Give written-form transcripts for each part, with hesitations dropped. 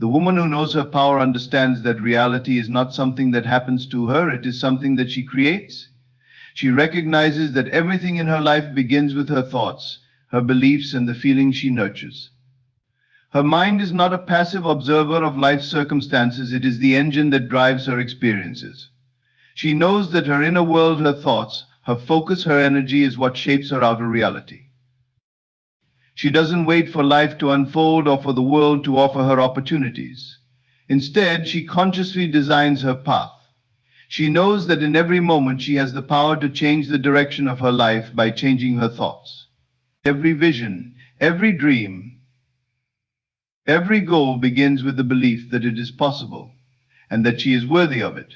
The woman who knows her power understands that reality is not something that happens to her, it is something that she creates. She recognizes that everything in her life begins with her thoughts, her beliefs, and the feelings she nurtures. Her mind is not a passive observer of life's circumstances, it is the engine that drives her experiences. She knows that her inner world, her thoughts, her focus, her energy is what shapes her outer reality. She doesn't wait for life to unfold or for the world to offer her opportunities. Instead, she consciously designs her path. She knows that in every moment she has the power to change the direction of her life by changing her thoughts. Every vision, every dream, every goal begins with the belief that it is possible and that she is worthy of it.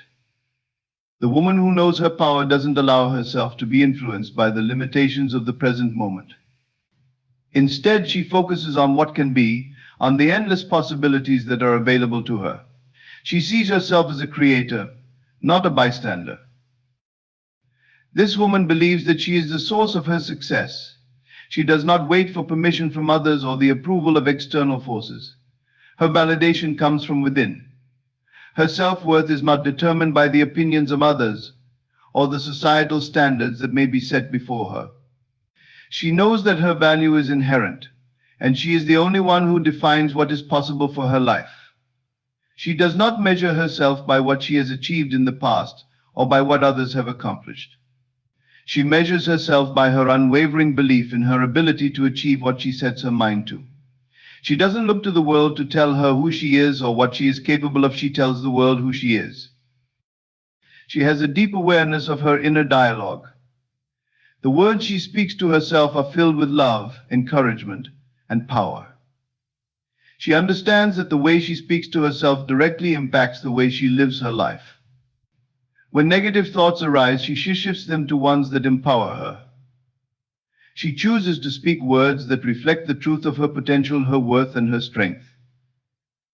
The woman who knows her power doesn't allow herself to be influenced by the limitations of the present moment. Instead, she focuses on what can be, on the endless possibilities that are available to her. She sees herself as a creator, not a bystander. This woman believes that she is the source of her success. She does not wait for permission from others or the approval of external forces. Her validation comes from within. Her self-worth is not determined by the opinions of others or the societal standards that may be set before her. She knows that her value is inherent, and she is the only one who defines what is possible for her life. She does not measure herself by what she has achieved in the past or by what others have accomplished. She measures herself by her unwavering belief in her ability to achieve what she sets her mind to. She doesn't look to the world to tell her who she is or what she is capable of. She tells the world who she is. She has a deep awareness of her inner dialogue. The words she speaks to herself are filled with love, encouragement, and power. She understands that the way she speaks to herself directly impacts the way she lives her life. When negative thoughts arise, she shifts them to ones that empower her. She chooses to speak words that reflect the truth of her potential, her worth, and her strength.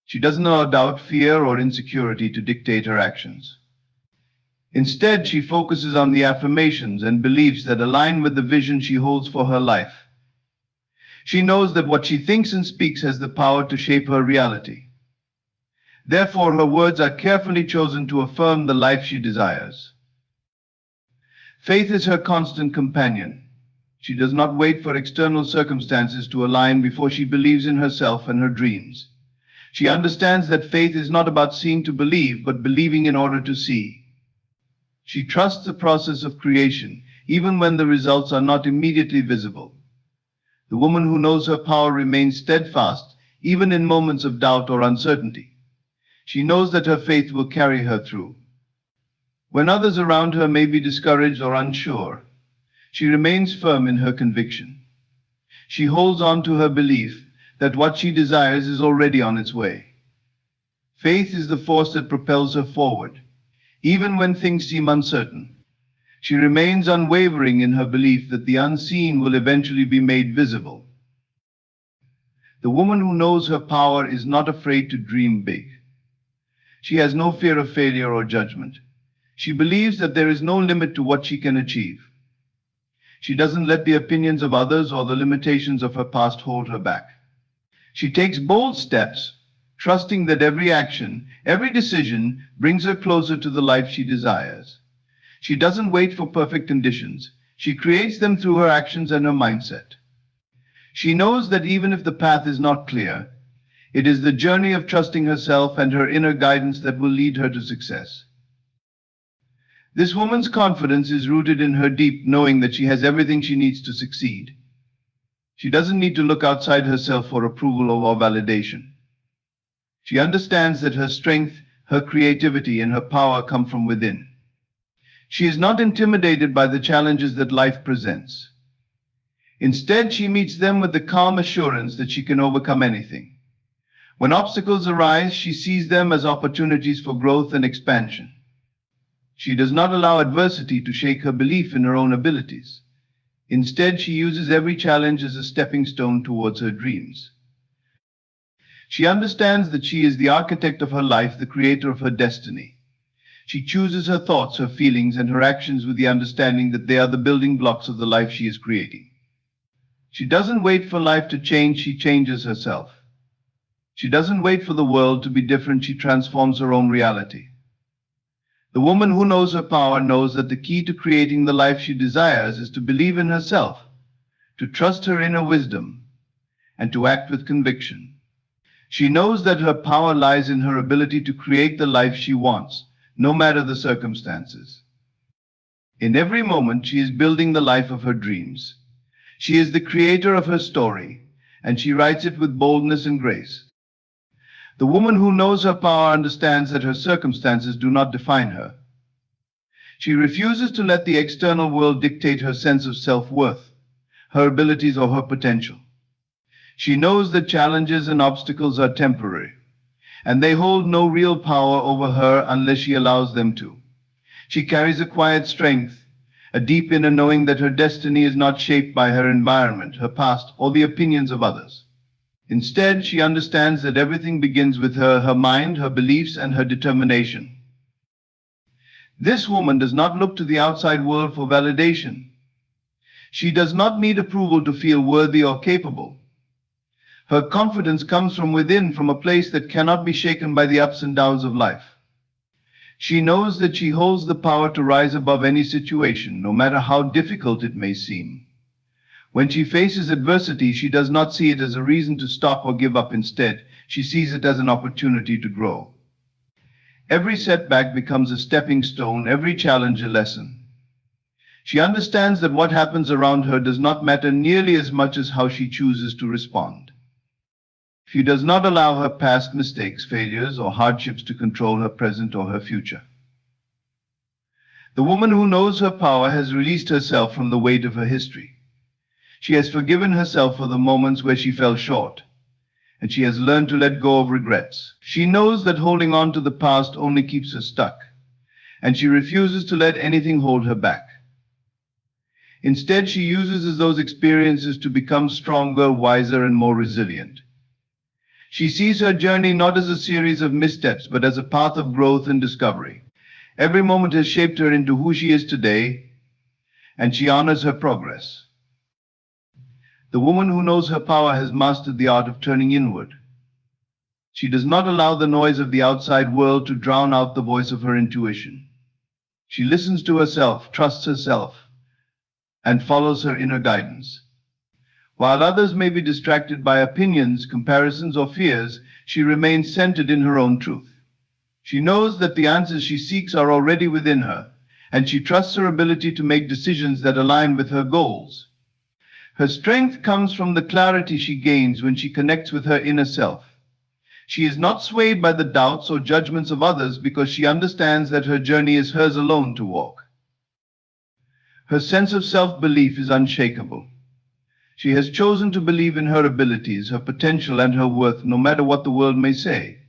She doesn't allow doubt, fear, or insecurity to dictate her actions. Instead, she focuses on the affirmations and beliefs that align with the vision she holds for her life. She knows that what she thinks and speaks has the power to shape her reality. Therefore, her words are carefully chosen to affirm the life she desires. Faith is her constant companion. She does not wait for external circumstances to align before she believes in herself and her dreams. She understands that faith is not about seeing to believe, but believing in order to see. She trusts the process of creation, even when the results are not immediately visible. The woman who knows her power remains steadfast, even in moments of doubt or uncertainty. She knows that her faith will carry her through. When others around her may be discouraged or unsure, she remains firm in her conviction. She holds on to her belief that what she desires is already on its way. Faith is the force that propels her forward. Even when things seem uncertain, she remains unwavering in her belief that the unseen will eventually be made visible. The woman who knows her power is not afraid to dream big. She has no fear of failure or judgment. She believes that there is no limit to what she can achieve. She doesn't let the opinions of others or the limitations of her past hold her back. She takes bold steps, trusting that every action, every decision brings her closer to the life she desires. She doesn't wait for perfect conditions. She creates them through her actions and her mindset. She knows that even if the path is not clear, it is the journey of trusting herself and her inner guidance that will lead her to success. This woman's confidence is rooted in her deep knowing that she has everything she needs to succeed. She doesn't need to look outside herself for approval or validation. She understands that her strength, her creativity, and her power come from within. She is not intimidated by the challenges that life presents. Instead, she meets them with the calm assurance that she can overcome anything. When obstacles arise, she sees them as opportunities for growth and expansion. She does not allow adversity to shake her belief in her own abilities. Instead, she uses every challenge as a stepping stone towards her dreams. She understands that she is the architect of her life, the creator of her destiny. She chooses her thoughts, her feelings, and her actions with the understanding that they are the building blocks of the life she is creating. She doesn't wait for life to change, she changes herself. She doesn't wait for the world to be different, she transforms her own reality. The woman who knows her power knows that the key to creating the life she desires is to believe in herself, to trust her inner wisdom, and to act with conviction. She knows that her power lies in her ability to create the life she wants, no matter the circumstances. In every moment, she is building the life of her dreams. She is the creator of her story, and she writes it with boldness and grace. The woman who knows her power understands that her circumstances do not define her. She refuses to let the external world dictate her sense of self-worth, her abilities, or her potential. She knows that challenges and obstacles are temporary, and they hold no real power over her unless she allows them to. She carries a quiet strength, a deep inner knowing that her destiny is not shaped by her environment, her past, or the opinions of others. Instead, she understands that everything begins with her, her mind, her beliefs, and her determination. This woman does not look to the outside world for validation. She does not need approval to feel worthy or capable. Her confidence comes from within, from a place that cannot be shaken by the ups and downs of life. She knows that she holds the power to rise above any situation, no matter how difficult it may seem. When she faces adversity, she does not see it as a reason to stop or give up. Instead, she sees it as an opportunity to grow. Every setback becomes a stepping stone, every challenge a lesson. She understands that what happens around her does not matter nearly as much as how she chooses to respond. She does not allow her past mistakes, failures, or hardships to control her present or her future. The woman who knows her power has released herself from the weight of her history. She has forgiven herself for the moments where she fell short, and she has learned to let go of regrets. She knows that holding on to the past only keeps her stuck, and she refuses to let anything hold her back. Instead, she uses those experiences to become stronger, wiser, and more resilient. She sees her journey not as a series of missteps, but as a path of growth and discovery. Every moment has shaped her into who she is today, and she honors her progress. The woman who knows her power has mastered the art of turning inward. She does not allow the noise of the outside world to drown out the voice of her intuition. She listens to herself, trusts herself, and follows her inner guidance. While others may be distracted by opinions, comparisons, or fears, she remains centered in her own truth. She knows that the answers she seeks are already within her, and she trusts her ability to make decisions that align with her goals. Her strength comes from the clarity she gains when she connects with her inner self. She is not swayed by the doubts or judgments of others because she understands that her journey is hers alone to walk. Her sense of self-belief is unshakable. She has chosen to believe in her abilities, her potential, and her worth, no matter what the world may say.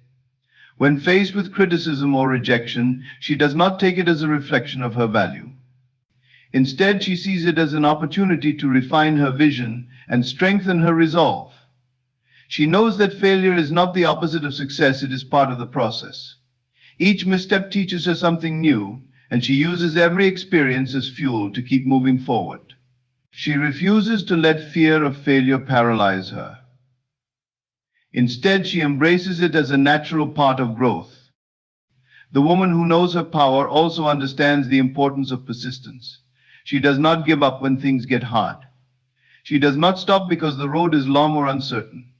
When faced with criticism or rejection, she does not take it as a reflection of her value. Instead, she sees it as an opportunity to refine her vision and strengthen her resolve. She knows that failure is not the opposite of success, it is part of the process. Each misstep teaches her something new, and she uses every experience as fuel to keep moving forward. She refuses to let fear of failure paralyze her. Instead, she embraces it as a natural part of growth. The woman who knows her power also understands the importance of persistence. She does not give up when things get hard. She does not stop because the road is long or uncertain.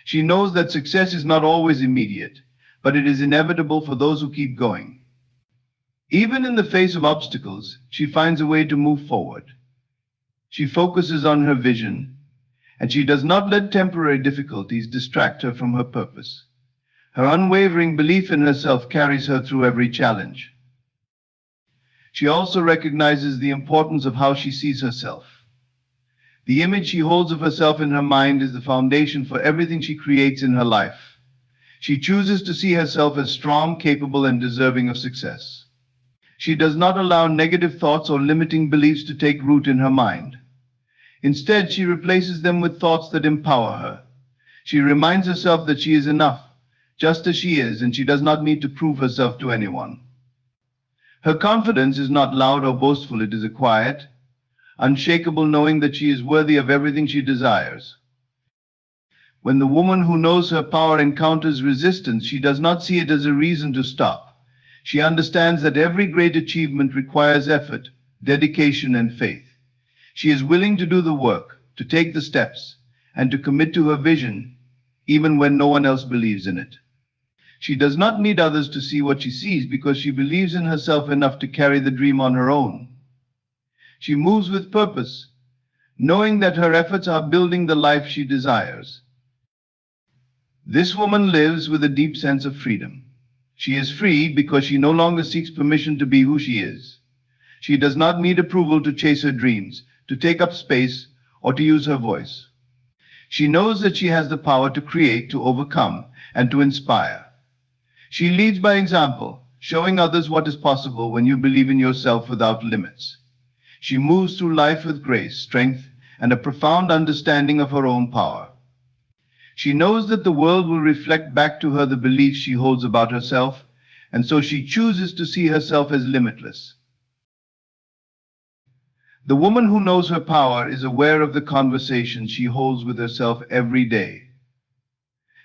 She knows that success is not always immediate, but it is inevitable for those who keep going. Even in the face of obstacles, she finds a way to move forward. She focuses on her vision, and she does not let temporary difficulties distract her from her purpose. Her unwavering belief in herself carries her through every challenge. She also recognizes the importance of how she sees herself. The image she holds of herself in her mind is the foundation for everything she creates in her life. She chooses to see herself as strong, capable, and deserving of success. She does not allow negative thoughts or limiting beliefs to take root in her mind. Instead, she replaces them with thoughts that empower her. She reminds herself that she is enough, just as she is, and she does not need to prove herself to anyone. Her confidence is not loud or boastful, it is a quiet, unshakable knowing that she is worthy of everything she desires. When the woman who knows her power encounters resistance, she does not see it as a reason to stop. She understands that every great achievement requires effort, dedication, and faith. She is willing to do the work, to take the steps, and to commit to her vision, even when no one else believes in it. She does not need others to see what she sees because she believes in herself enough to carry the dream on her own. She moves with purpose, knowing that her efforts are building the life she desires. This woman lives with a deep sense of freedom. She is free because she no longer seeks permission to be who she is. She does not need approval to chase her dreams, to take up space, or to use her voice. She knows that she has the power to create, to overcome, and to inspire. She leads by example, showing others what is possible when you believe in yourself without limits. She moves through life with grace, strength, and a profound understanding of her own power. She knows that the world will reflect back to her the beliefs she holds about herself, and so she chooses to see herself as limitless. The woman who knows her power is aware of the conversation she holds with herself every day.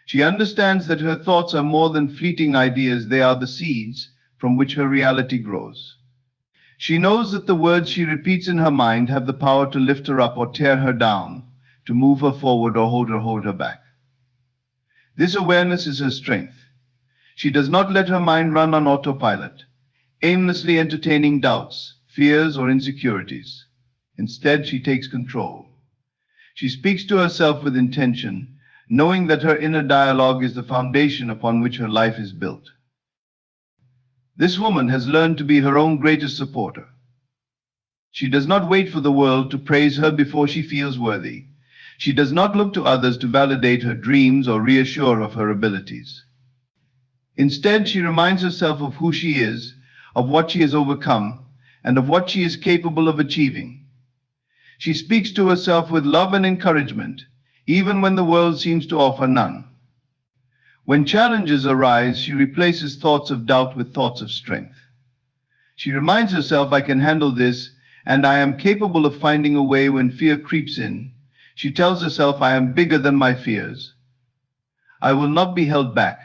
She understands that her thoughts are more than fleeting ideas, they are the seeds from which her reality grows. She knows that the words she repeats in her mind have the power to lift her up or tear her down, to move her forward or hold her back. This awareness is her strength. She does not let her mind run on autopilot, aimlessly entertaining doubts, fears, or insecurities. Instead, she takes control. She speaks to herself with intention, knowing that her inner dialogue is the foundation upon which her life is built. This woman has learned to be her own greatest supporter. She does not wait for the world to praise her before she feels worthy. She does not look to others to validate her dreams or reassure of her abilities. Instead, she reminds herself of who she is, of what she has overcome, and of what she is capable of achieving. She speaks to herself with love and encouragement, even when the world seems to offer none. When challenges arise, she replaces thoughts of doubt with thoughts of strength. She reminds herself, I can handle this, and I am capable of finding a way when fear creeps in. She tells herself, I am bigger than my fears. I will not be held back.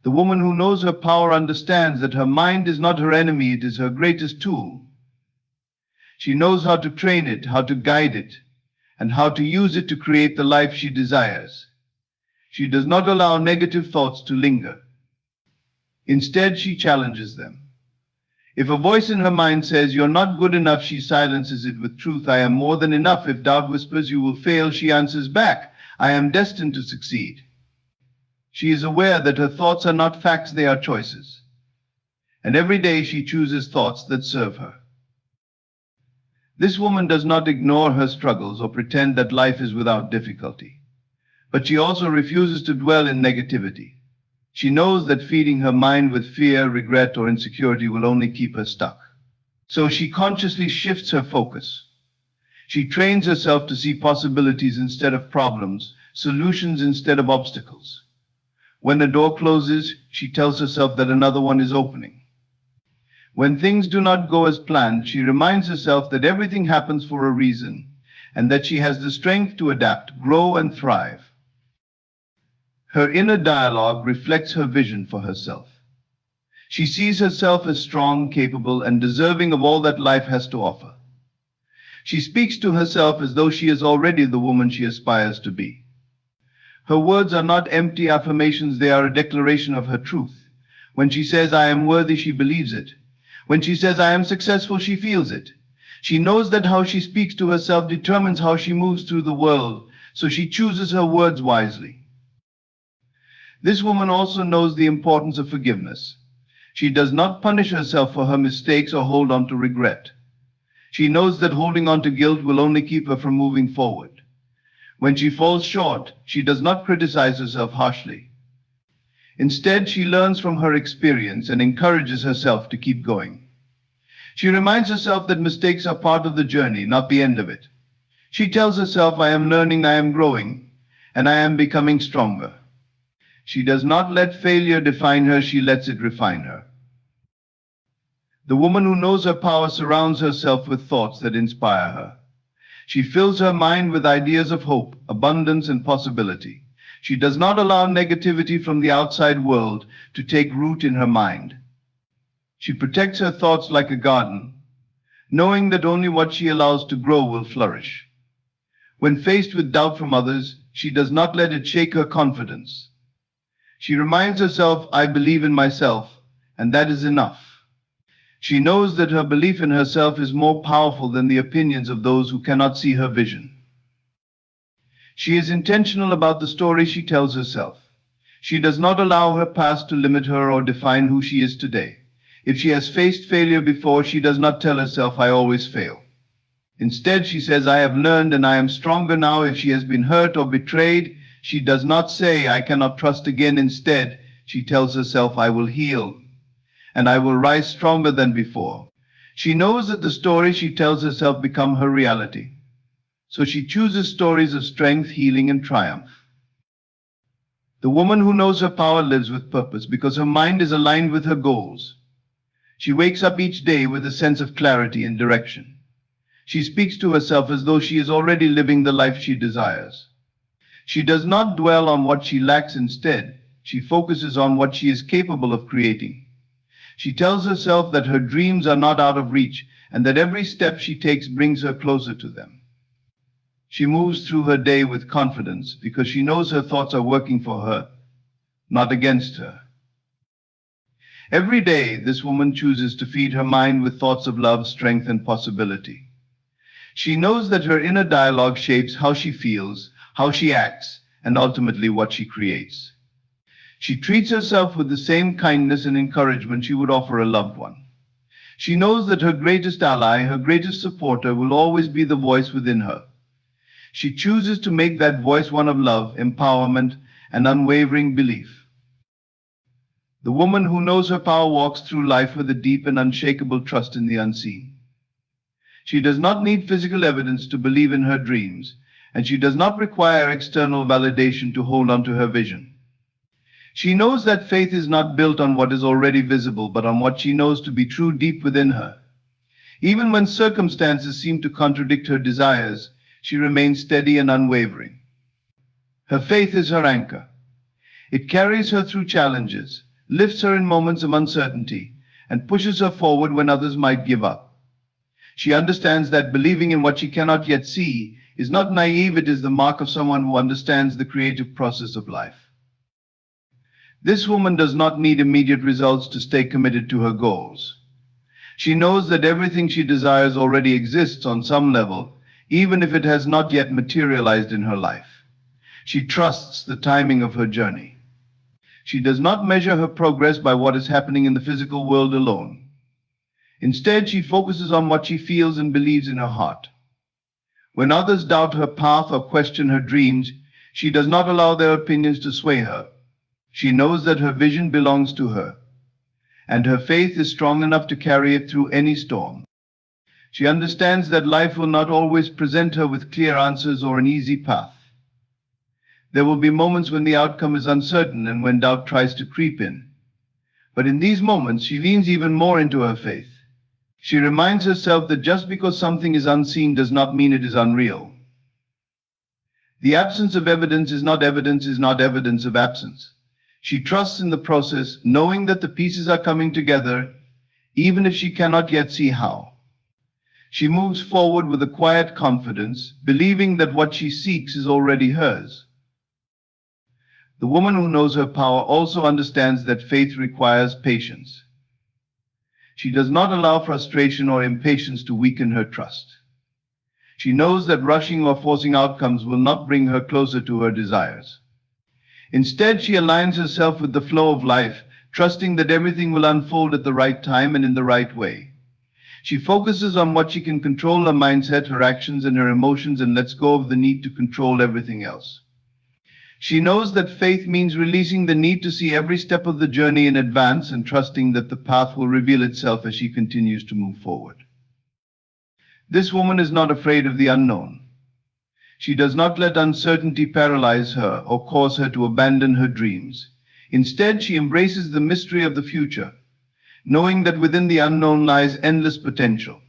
The woman who knows her power understands that her mind is not her enemy, it is her greatest tool. She knows how to train it, how to guide it, and how to use it to create the life she desires. She does not allow negative thoughts to linger. Instead, she challenges them. If a voice in her mind says, you're not good enough, she silences it with truth. I am more than enough. If doubt whispers, you will fail, she answers back, I am destined to succeed. She is aware that her thoughts are not facts, they are choices. And every day she chooses thoughts that serve her. This woman does not ignore her struggles or pretend that life is without difficulty. But she also refuses to dwell in negativity. She knows that feeding her mind with fear, regret, or insecurity will only keep her stuck. So she consciously shifts her focus. She trains herself to see possibilities instead of problems, solutions instead of obstacles. When a door closes, she tells herself that another one is opening. When things do not go as planned, she reminds herself that everything happens for a reason, and that she has the strength to adapt, grow, and thrive. Her inner dialogue reflects her vision for herself. She sees herself as strong, capable, and deserving of all that life has to offer. She speaks to herself as though she is already the woman she aspires to be. Her words are not empty affirmations, they are a declaration of her truth. When she says, I am worthy, she believes it. When she says, I am successful, she feels it. She knows that how she speaks to herself determines how she moves through the world, so she chooses her words wisely. This woman also knows the importance of forgiveness. She does not punish herself for her mistakes or hold on to regret. She knows that holding on to guilt will only keep her from moving forward. When she falls short, she does not criticize herself harshly. Instead, she learns from her experience and encourages herself to keep going. She reminds herself that mistakes are part of the journey, not the end of it. She tells herself, I am learning, I am growing, and I am becoming stronger. She does not let failure define her, she lets it refine her. The woman who knows her power surrounds herself with thoughts that inspire her. She fills her mind with ideas of hope, abundance, and possibility. She does not allow negativity from the outside world to take root in her mind. She protects her thoughts like a garden, knowing that only what she allows to grow will flourish. When faced with doubt from others, she does not let it shake her confidence. She reminds herself, I believe in myself, and that is enough. She knows that her belief in herself is more powerful than the opinions of those who cannot see her vision. She is intentional about the story she tells herself. She does not allow her past to limit her or define who she is today. If she has faced failure before, she does not tell herself, I always fail. Instead, she says, I have learned and I am stronger now. If she has been hurt or betrayed, she does not say, I cannot trust again. Instead, she tells herself, I will heal and I will rise stronger than before. She knows that the story she tells herself become her reality. So she chooses stories of strength, healing, and triumph. The woman who knows her power lives with purpose because her mind is aligned with her goals. She wakes up each day with a sense of clarity and direction. She speaks to herself as though she is already living the life she desires. She does not dwell on what she lacks. Instead, she focuses on what she is capable of creating. She tells herself that her dreams are not out of reach and that every step she takes brings her closer to them. She moves through her day with confidence because she knows her thoughts are working for her, not against her. Every day, this woman chooses to feed her mind with thoughts of love, strength, and possibility. She knows that her inner dialogue shapes how she feels, how she acts, and ultimately what she creates. She treats herself with the same kindness and encouragement she would offer a loved one. She knows that her greatest ally, her greatest supporter, will always be the voice within her. She chooses to make that voice one of love, empowerment, and unwavering belief. The woman who knows her power walks through life with a deep and unshakable trust in the unseen. She does not need physical evidence to believe in her dreams, and she does not require external validation to hold on to her vision. She knows that faith is not built on what is already visible, but on what she knows to be true deep within her. Even when circumstances seem to contradict her desires, she remains steady and unwavering. Her faith is her anchor. It carries her through challenges, lifts her in moments of uncertainty, and pushes her forward when others might give up. She understands that believing in what she cannot yet see is not naive, it is the mark of someone who understands the creative process of life. This woman does not need immediate results to stay committed to her goals. She knows that everything she desires already exists on some level, even if it has not yet materialized in her life. She trusts the timing of her journey. She does not measure her progress by what is happening in the physical world alone. Instead, she focuses on what she feels and believes in her heart. When others doubt her path or question her dreams, she does not allow their opinions to sway her. She knows that her vision belongs to her, and her faith is strong enough to carry it through any storm. She understands that life will not always present her with clear answers or an easy path. There will be moments when the outcome is uncertain and when doubt tries to creep in. But in these moments, she leans even more into her faith. She reminds herself that just because something is unseen does not mean it is unreal. The absence of evidence is not evidence of absence. She trusts in the process, knowing that the pieces are coming together, even if she cannot yet see how. She moves forward with a quiet confidence, believing that what she seeks is already hers. The woman who knows her power also understands that faith requires patience. She does not allow frustration or impatience to weaken her trust. She knows that rushing or forcing outcomes will not bring her closer to her desires. Instead, she aligns herself with the flow of life, trusting that everything will unfold at the right time and in the right way. She focuses on what she can control, her mindset, her actions, and her emotions, and lets go of the need to control everything else. She knows that faith means releasing the need to see every step of the journey in advance and trusting that the path will reveal itself as she continues to move forward. This woman is not afraid of the unknown. She does not let uncertainty paralyze her or cause her to abandon her dreams. Instead, she embraces the mystery of the future, knowing that within the unknown lies endless potential.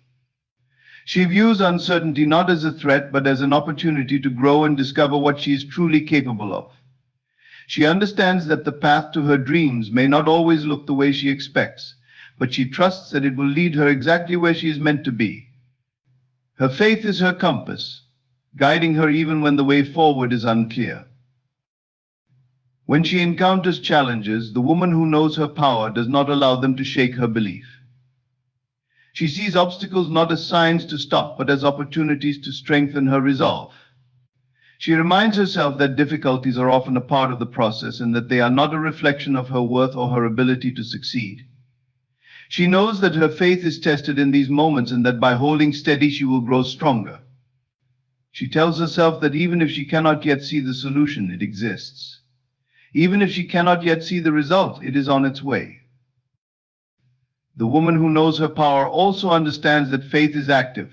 She views uncertainty not as a threat but as an opportunity to grow and discover what she is truly capable of. She understands that the path to her dreams may not always look the way she expects, but she trusts that it will lead her exactly where she is meant to be. Her faith is her compass, guiding her even when the way forward is unclear. When she encounters challenges, the woman who knows her power does not allow them to shake her belief. She sees obstacles not as signs to stop, but as opportunities to strengthen her resolve. She reminds herself that difficulties are often a part of the process and that they are not a reflection of her worth or her ability to succeed. She knows that her faith is tested in these moments and that by holding steady she will grow stronger. She tells herself that even if she cannot yet see the solution, it exists. Even if she cannot yet see the result, it is on its way. The woman who knows her power also understands that faith is active.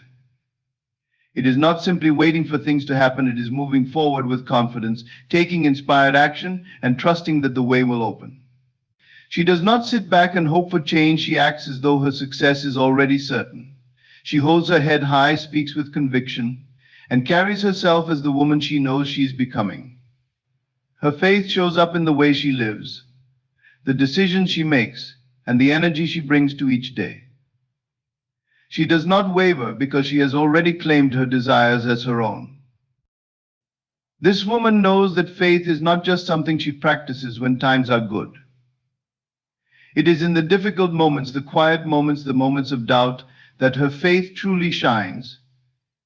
It is not simply waiting for things to happen, it is moving forward with confidence, taking inspired action, and trusting that the way will open. She does not sit back and hope for change, she acts as though her success is already certain. She holds her head high, speaks with conviction, and carries herself as the woman she knows she is becoming. Her faith shows up in the way she lives, the decisions she makes, and the energy she brings to each day. She does not waver because she has already claimed her desires as her own. This woman knows that faith is not just something she practices when times are good. It is in the difficult moments, the quiet moments, the moments of doubt, that her faith truly shines.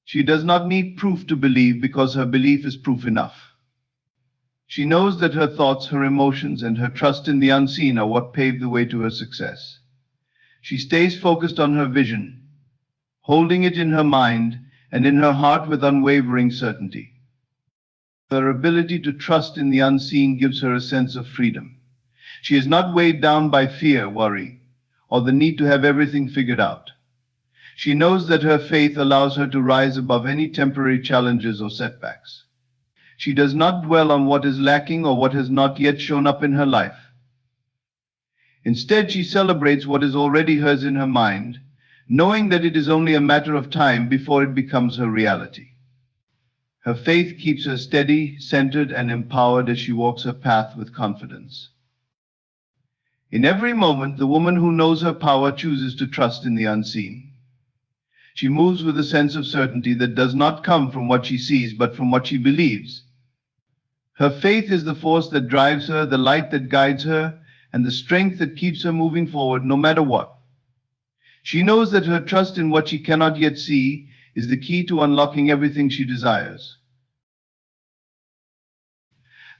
She does not need proof to believe because her belief is proof enough. She knows that her thoughts, her emotions, and her trust in the unseen are what pave the way to her success. She stays focused on her vision, holding it in her mind and in her heart with unwavering certainty. Her ability to trust in the unseen gives her a sense of freedom. She is not weighed down by fear, worry, or the need to have everything figured out. She knows that her faith allows her to rise above any temporary challenges or setbacks. She does not dwell on what is lacking or what has not yet shown up in her life. Instead, she celebrates what is already hers in her mind, knowing that it is only a matter of time before it becomes her reality. Her faith keeps her steady, centered, and empowered as she walks her path with confidence. In every moment, the woman who knows her power chooses to trust in the unseen. She moves with a sense of certainty that does not come from what she sees, but from what she believes. Her faith is the force that drives her, the light that guides her, and the strength that keeps her moving forward no matter what. She knows that her trust in what she cannot yet see is the key to unlocking everything she desires.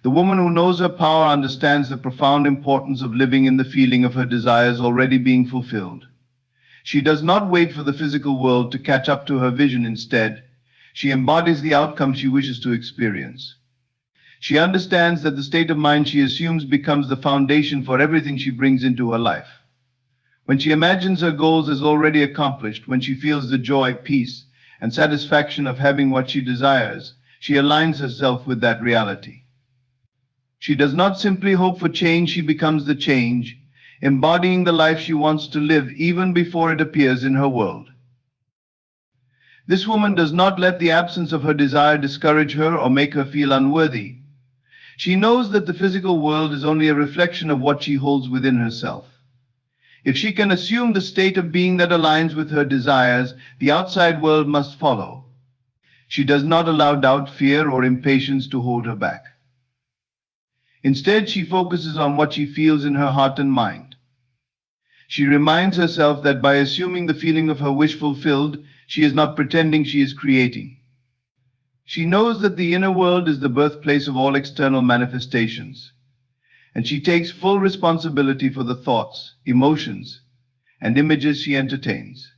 The woman who knows her power understands the profound importance of living in the feeling of her desires already being fulfilled. She does not wait for the physical world to catch up to her vision. Instead, she embodies the outcome she wishes to experience. She understands that the state of mind she assumes becomes the foundation for everything she brings into her life. When she imagines her goals as already accomplished, when she feels the joy, peace, and satisfaction of having what she desires, she aligns herself with that reality. She does not simply hope for change, she becomes the change, embodying the life she wants to live even before it appears in her world. This woman does not let the absence of her desire discourage her or make her feel unworthy. She knows that the physical world is only a reflection of what she holds within herself. If she can assume the state of being that aligns with her desires, the outside world must follow. She does not allow doubt, fear, or impatience to hold her back. Instead, she focuses on what she feels in her heart and mind. She reminds herself that by assuming the feeling of her wish fulfilled, she is not pretending, she is creating. She knows that the inner world is the birthplace of all external manifestations, and she takes full responsibility for the thoughts, emotions, and images she entertains.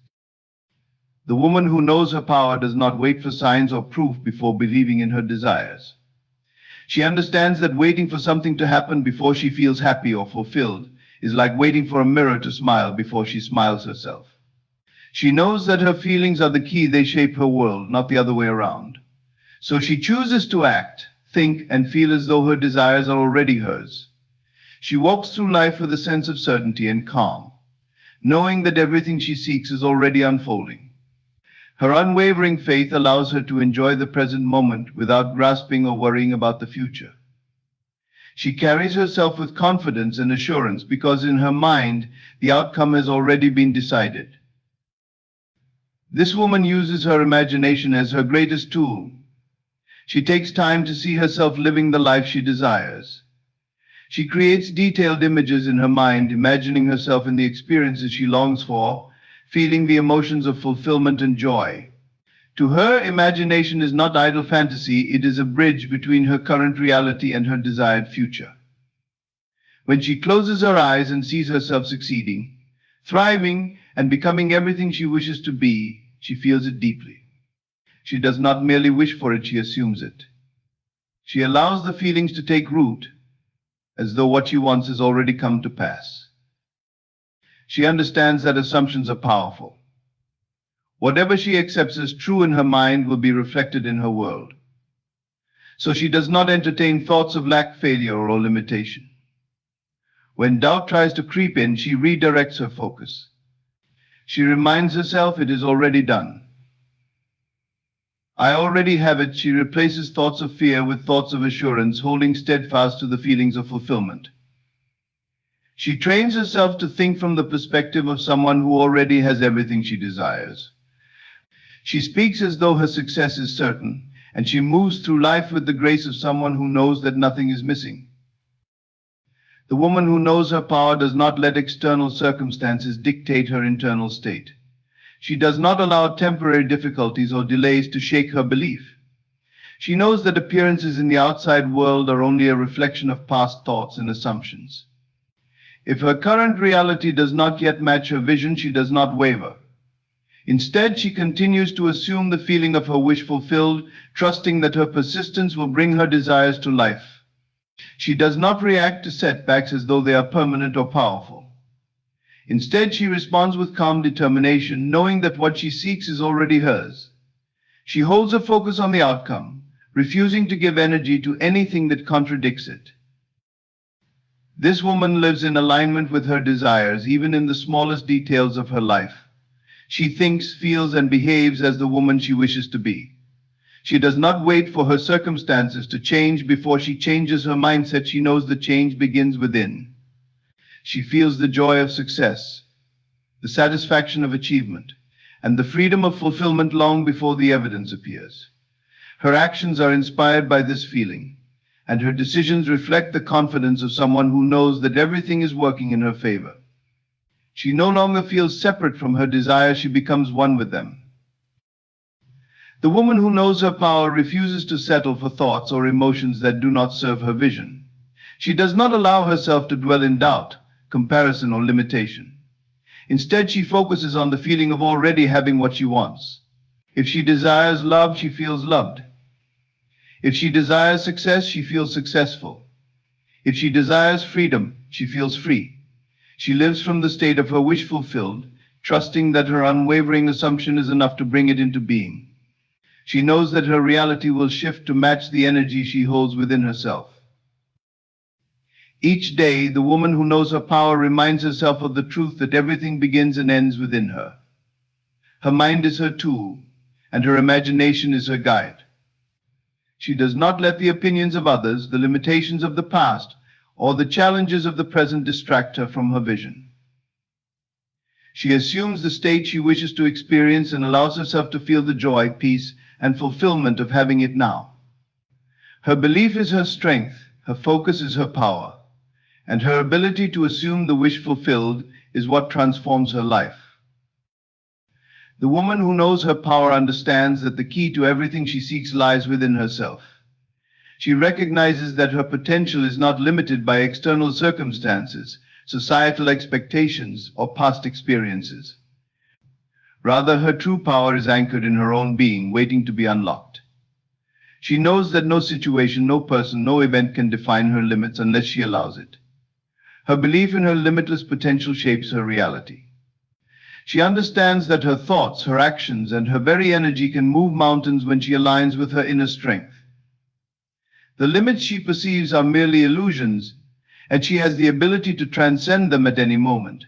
The woman who knows her power does not wait for signs or proof before believing in her desires. She understands that waiting for something to happen before she feels happy or fulfilled is like waiting for a mirror to smile before she smiles herself. She knows that her feelings are the key, they shape her world, not the other way around. So she chooses to act, think, and feel as though her desires are already hers. She walks through life with a sense of certainty and calm, knowing that everything she seeks is already unfolding. Her unwavering faith allows her to enjoy the present moment without grasping or worrying about the future. She carries herself with confidence and assurance because in her mind, the outcome has already been decided. This woman uses her imagination as her greatest tool. She takes time to see herself living the life she desires. She creates detailed images in her mind, imagining herself in the experiences she longs for, feeling the emotions of fulfillment and joy. To her, imagination is not idle fantasy, it is a bridge between her current reality and her desired future. When she closes her eyes and sees herself succeeding, thriving, and becoming everything she wishes to be, she feels it deeply. She does not merely wish for it, she assumes it. She allows the feelings to take root, as though what she wants has already come to pass. She understands that assumptions are powerful. Whatever she accepts as true in her mind will be reflected in her world. So she does not entertain thoughts of lack, failure, or limitation. When doubt tries to creep in, she redirects her focus. She reminds herself it is already done. I already have it. She replaces thoughts of fear with thoughts of assurance, holding steadfast to the feelings of fulfillment. She trains herself to think from the perspective of someone who already has everything she desires. She speaks as though her success is certain, and she moves through life with the grace of someone who knows that nothing is missing. The woman who knows her power does not let external circumstances dictate her internal state. She does not allow temporary difficulties or delays to shake her belief. She knows that appearances in the outside world are only a reflection of past thoughts and assumptions. If her current reality does not yet match her vision, she does not waver. Instead, she continues to assume the feeling of her wish fulfilled, trusting that her persistence will bring her desires to life. She does not react to setbacks as though they are permanent or powerful. Instead, she responds with calm determination, knowing that what she seeks is already hers. She holds her focus on the outcome, refusing to give energy to anything that contradicts it. This woman lives in alignment with her desires, even in the smallest details of her life. She thinks, feels, and behaves as the woman she wishes to be. She does not wait for her circumstances to change before she changes her mindset. She knows the change begins within. She feels the joy of success, the satisfaction of achievement, and the freedom of fulfillment long before the evidence appears. Her actions are inspired by this feeling, and her decisions reflect the confidence of someone who knows that everything is working in her favor. She no longer feels separate from her desires, she becomes one with them. The woman who knows her power refuses to settle for thoughts or emotions that do not serve her vision. She does not allow herself to dwell in doubt, comparison, or limitation. Instead, she focuses on the feeling of already having what she wants. If she desires love, she feels loved. If she desires success, she feels successful. If she desires freedom, she feels free. She lives from the state of her wish fulfilled, trusting that her unwavering assumption is enough to bring it into being. She knows that her reality will shift to match the energy she holds within herself. Each day, the woman who knows her power reminds herself of the truth that everything begins and ends within her. Her mind is her tool, and her imagination is her guide. She does not let the opinions of others, the limitations of the past, or the challenges of the present distract her from her vision. She assumes the state she wishes to experience and allows herself to feel the joy, peace, and fulfillment of having it now. Her belief is her strength, her focus is her power, and her ability to assume the wish fulfilled is what transforms her life. The woman who knows her power understands that the key to everything she seeks lies within herself. She recognizes that her potential is not limited by external circumstances, societal expectations, or past experiences. Rather, her true power is anchored in her own being, waiting to be unlocked. She knows that no situation, no person, no event can define her limits unless she allows it. Her belief in her limitless potential shapes her reality. She understands that her thoughts, her actions, and her very energy can move mountains when she aligns with her inner strength. The limits she perceives are merely illusions, and she has the ability to transcend them at any moment.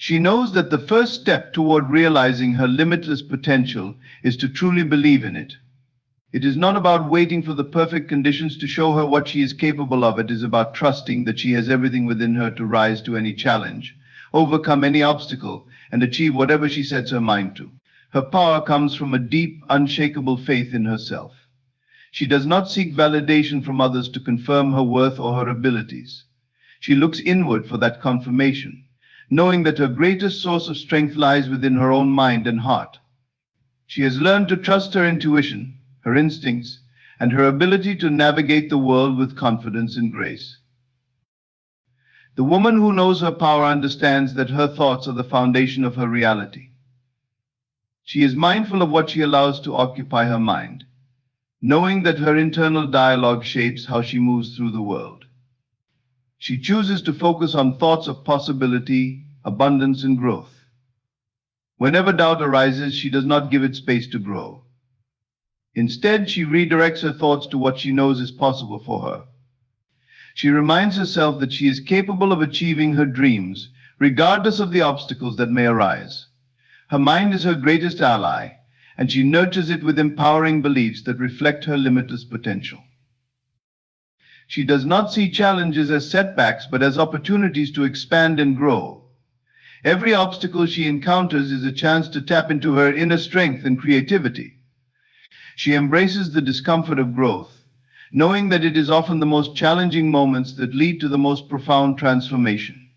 She knows that the first step toward realizing her limitless potential is to truly believe in it. It is not about waiting for the perfect conditions to show her what she is capable of. It is about trusting that she has everything within her to rise to any challenge, overcome any obstacle, and achieve whatever she sets her mind to. Her power comes from a deep, unshakable faith in herself. She does not seek validation from others to confirm her worth or her abilities. She looks inward for that confirmation, knowing that her greatest source of strength lies within her own mind and heart. She has learned to trust her intuition, her instincts, and her ability to navigate the world with confidence and grace. The woman who knows her power understands that her thoughts are the foundation of her reality. She is mindful of what she allows to occupy her mind, knowing that her internal dialogue shapes how she moves through the world. She chooses to focus on thoughts of possibility, abundance, and growth. Whenever doubt arises, she does not give it space to grow. Instead, she redirects her thoughts to what she knows is possible for her. She reminds herself that she is capable of achieving her dreams, regardless of the obstacles that may arise. Her mind is her greatest ally, and she nurtures it with empowering beliefs that reflect her limitless potential. She does not see challenges as setbacks, but as opportunities to expand and grow. Every obstacle she encounters is a chance to tap into her inner strength and creativity. She embraces the discomfort of growth, knowing that it is often the most challenging moments that lead to the most profound transformation.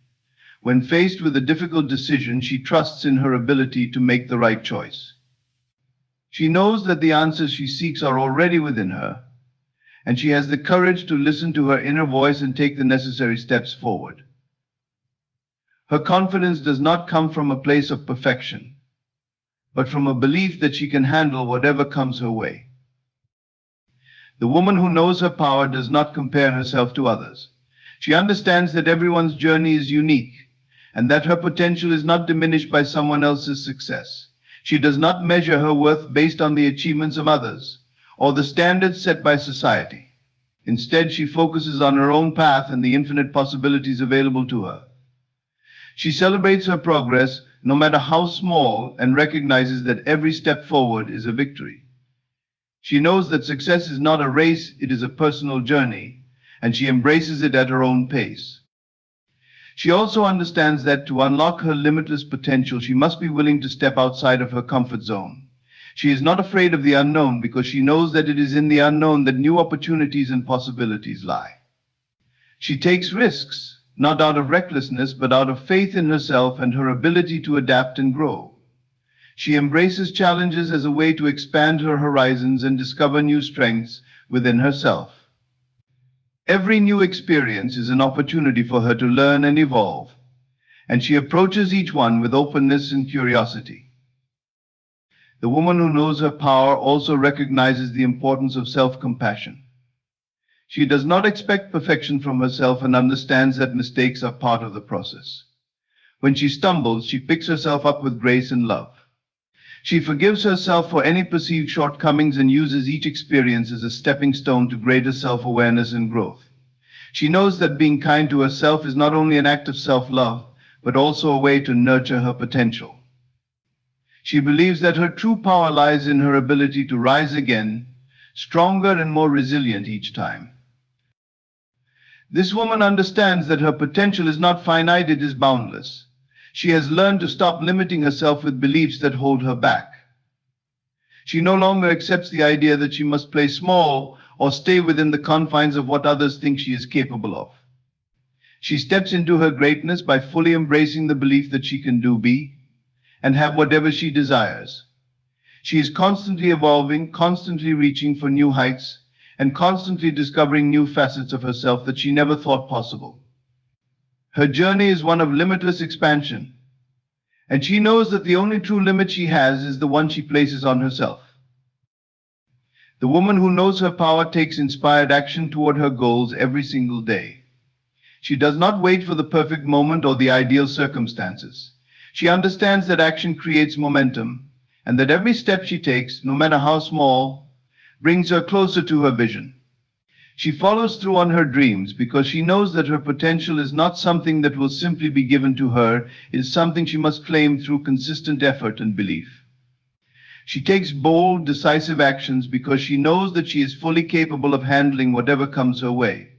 When faced with a difficult decision, she trusts in her ability to make the right choice. She knows that the answers she seeks are already within her, and she has the courage to listen to her inner voice and take the necessary steps forward. Her confidence does not come from a place of perfection, but from a belief that she can handle whatever comes her way. The woman who knows her power does not compare herself to others. She understands that everyone's journey is unique, and that her potential is not diminished by someone else's success. She does not measure her worth based on the achievements of others, or the standards set by society. Instead, she focuses on her own path and the infinite possibilities available to her. She celebrates her progress, no matter how small, and recognizes that every step forward is a victory. She knows that success is not a race, it is a personal journey, and she embraces it at her own pace. She also understands that to unlock her limitless potential, she must be willing to step outside of her comfort zone. She is not afraid of the unknown because she knows that it is in the unknown that new opportunities and possibilities lie. She takes risks, not out of recklessness, but out of faith in herself and her ability to adapt and grow. She embraces challenges as a way to expand her horizons and discover new strengths within herself. Every new experience is an opportunity for her to learn and evolve, and she approaches each one with openness and curiosity. The woman who knows her power also recognizes the importance of self-compassion. She does not expect perfection from herself and understands that mistakes are part of the process. When she stumbles, she picks herself up with grace and love. She forgives herself for any perceived shortcomings and uses each experience as a stepping stone to greater self-awareness and growth. She knows that being kind to herself is not only an act of self-love, but also a way to nurture her potential. She believes that her true power lies in her ability to rise again, stronger and more resilient each time. This woman understands that her potential is not finite, it is boundless. She has learned to stop limiting herself with beliefs that hold her back. She no longer accepts the idea that she must play small or stay within the confines of what others think she is capable of. She steps into her greatness by fully embracing the belief that she can do, be, and have whatever she desires. She is constantly evolving, constantly reaching for new heights, and constantly discovering new facets of herself that she never thought possible. Her journey is one of limitless expansion, and she knows that the only true limit she has is the one she places on herself. The woman who knows her power takes inspired action toward her goals every single day. She does not wait for the perfect moment or the ideal circumstances. She understands that action creates momentum, and that every step she takes, no matter how small, brings her closer to her vision. She follows through on her dreams because she knows that her potential is not something that will simply be given to her, it is something she must claim through consistent effort and belief. She takes bold, decisive actions because she knows that she is fully capable of handling whatever comes her way.